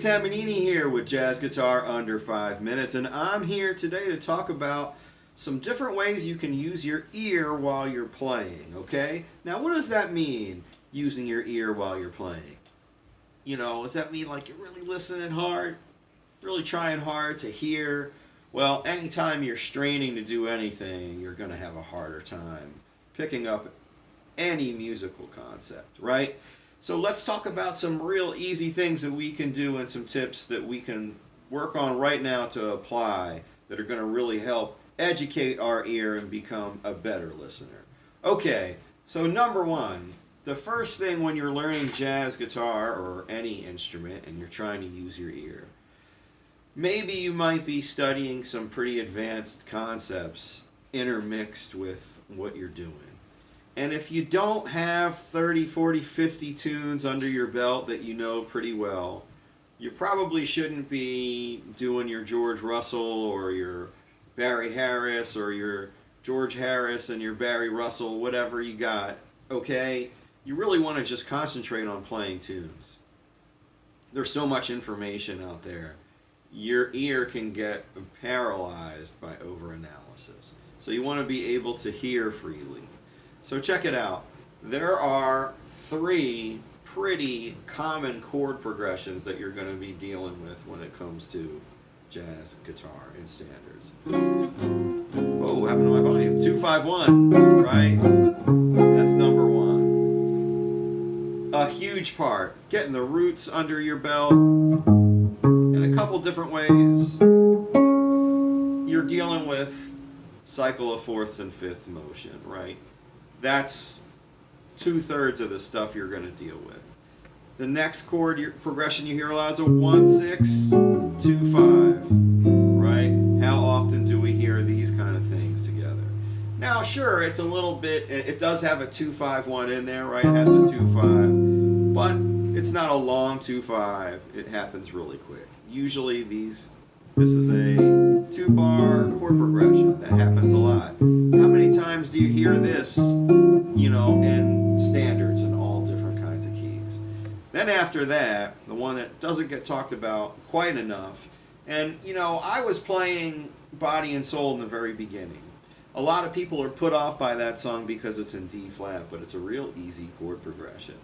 Tamanini here with Jazz Guitar Under 5 Minutes, and I'm here today to talk about some different ways you can use your ear while you're playing, okay? Now, what does that mean, using your ear while you're playing? You know, does that mean like you're really listening hard, really trying hard to hear? Well, anytime you're straining to do anything, you're going to have a harder time picking up any musical concept, right? So let's talk about some real easy things that we can do and some tips that we can work on right now to apply that are going to really help educate our ear and become a better listener. Okay, so number one, the first thing when you're learning jazz guitar or any instrument and you're trying to use your ear, maybe you might be studying some pretty advanced concepts intermixed with what you're doing. And if you don't have 30, 40, 50 tunes under your belt that you know pretty well, you probably shouldn't be doing your George Russell or your Barry Harris or your George Harris and your Barry Russell, whatever you got, okay? You really want to just concentrate on playing tunes. There's so much information out there. Your ear can get paralyzed by overanalysis. So you want to be able to hear freely. So check it out. There are 3 pretty common chord progressions that you're going to be dealing with when it comes to jazz guitar and standards. Whoa, what happened to my volume? 2-5-1, right? That's number 1. A huge part, getting the roots under your belt in a couple different ways. You're dealing with cycle of 4th and 5th motion, right? That's 2/3 of the stuff you're going to deal with. The next chord progression you hear a lot is a 1-6-2-5, right? How often do we hear these kind of things together? Now, sure, it's a little bit, it does have a 2-5-1 in there, right? It has a 2-5, but it's not a long 2-5. It happens really quick. Usually this is a 2-bar chord progression. That happens a lot. How many times do you hear this, you know, in standards and all different kinds of keys? Then after that, the one that doesn't get talked about quite enough, and, you know, I was playing Body and Soul in the very beginning. A lot of people are put off by that song because it's in D flat, but it's a real easy chord progression.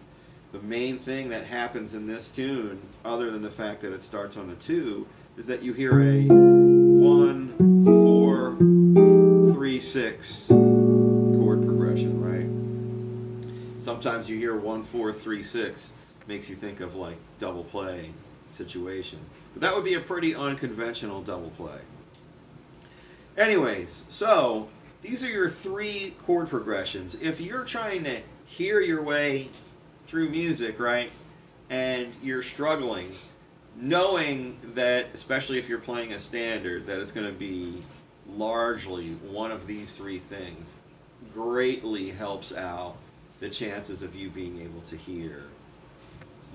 The main thing that happens in this tune, other than the fact that it starts on a 2, is that you hear a 1-4-3-6 chord progression, right? Sometimes you hear 1-4-3-6, makes you think of like double play situation. But that would be a pretty unconventional double play. Anyways, so these are your 3 chord progressions. If you're trying to hear your way through music, right, and you're struggling, knowing that, especially if you're playing a standard, that it's going to be largely one of these 3 things greatly helps out the chances of you being able to hear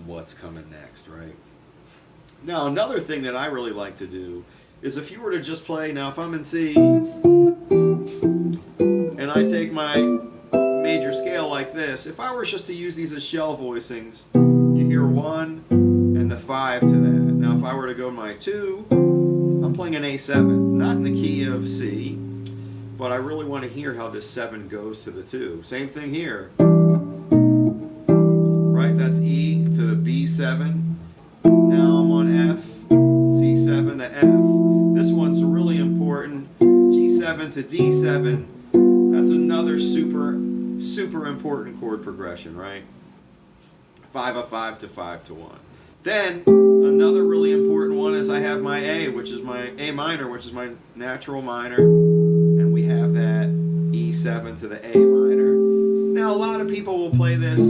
what's coming next, right? Now, another thing that I really like to do is if you were to just play, now if I'm in C, and I take my major scale like this, if I were just to use these as shell voicings, you hear 1 and the 5 to that. Now if I were to go my 2, I'm playing an A7, not in the key of C, but I really want to hear how this 7 goes to the 2. Same thing here. Right, that's E to the B7. Now I'm on F, C7 to F. This one's really important. G7 to D7. That's another super important chord progression, right? 5-5 to 5-1. Then another really important one is I have my A, which is my A minor, which is my natural minor, and we have that E7 to the A minor. Now a lot of people will play this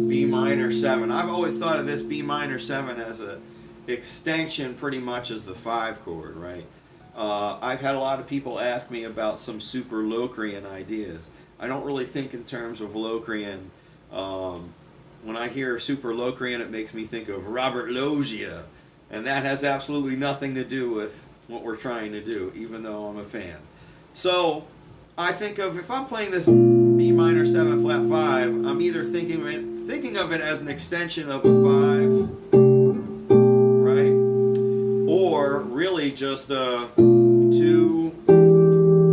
B minor 7. I've always thought of this B minor 7 as a extension pretty much as the 5 chord, right? I've had a lot of people ask me about some super Locrian ideas. I don't really think in terms of Locrian. When I hear super Locrian, it makes me think of Robert Loggia, and that has absolutely nothing to do with what we're trying to do, even though I'm a fan. So I think of, if I'm playing this B minor 7 flat 5, I'm either thinking of it as an extension of a 5, really just a 2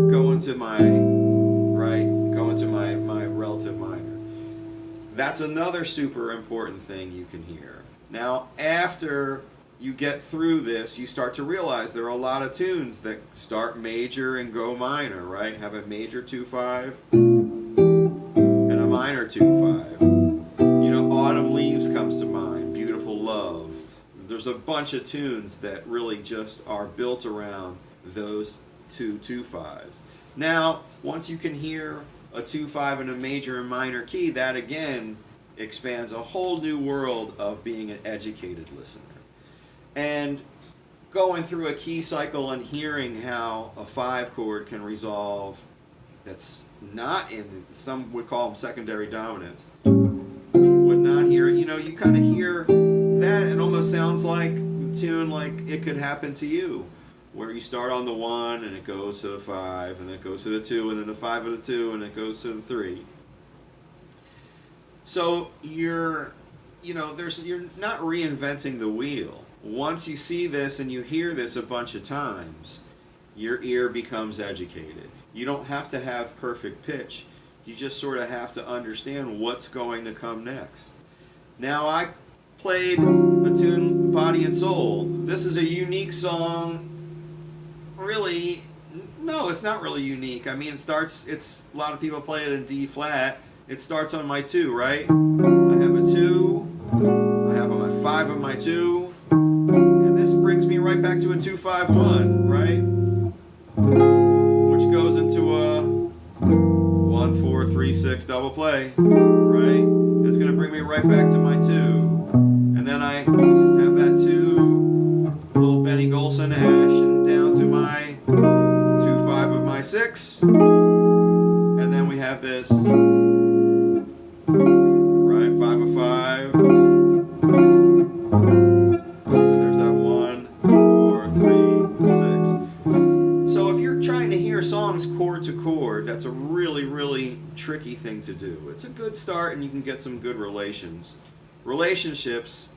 going to my right, going to my relative minor. That's another super important thing you can hear. Now, after you get through this, you start to realize there are a lot of tunes that start major and go minor, right? Have a major 2-5 and a minor 2-5. You know, Autumn Leaves comes to mind, Beautiful Love. There's a bunch of tunes that really just are built around those 2 2-5s. Now, once you can hear a 2-5 in a major and minor key, that again expands a whole new world of being an educated listener. And going through a key cycle and hearing how a 5 chord can resolve that's not in, some would call them secondary dominants, would not hear it. You know, you kind of hear that, it almost sounds like the tune like It Could Happen to You, where you start on the 1 and it goes to the 5 and then it goes to the 2 and then the 5 of the 2 and it goes to the 3. So you're not reinventing the wheel. Once you see this and you hear this a bunch of times, your ear becomes educated. You don't have to have perfect pitch. You just sort of have to understand what's going to come next. Now, I played a tune, Body and Soul. This is a unique song. Really, no, it's not really unique. I mean, a lot of people play it in D flat. It starts on my 2, right? I have a 2. I have a 5 on my 2. And this brings me right back to a 2-5-1, right? Which goes into a 1-4-3-6 double play, right? And it's going to bring me right back to my 2. And then I have that 2, little Benny Golson hash, and down to my 2-5 of my 6. And then we have this, right, 5 of 5. And there's that 1, 4, 3, 6. So if you're trying to hear songs chord to chord, that's a really, really tricky thing to do. It's a good start and you can get some good relationships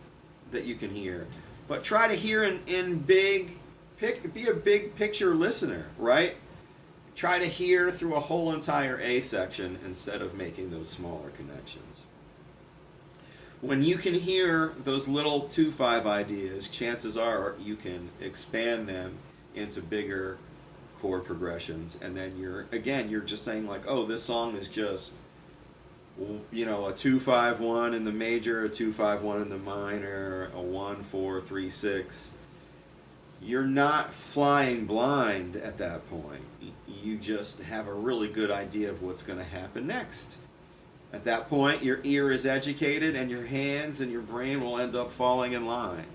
that you can hear. But try to hear be a big picture listener, right? Try to hear through a whole entire A section instead of making those smaller connections. When you can hear those little 2-5 ideas, chances are you can expand them into bigger chord progressions, and then you're just saying like, oh, this song is just, you know, a 2-5-1 in the major, a 2-5-1 in the minor, a 1-4-3-6. You're not flying blind at that point. You just have a really good idea of what's going to happen next. At that point, your ear is educated and your hands and your brain will end up falling in line.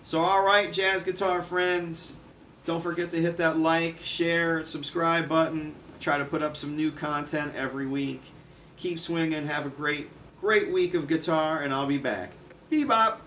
So, all right, jazz guitar friends, don't forget to hit that like, share, subscribe button. I try to put up some new content every week. Keep swinging. Have a great week of guitar, and I'll be back. Bebop!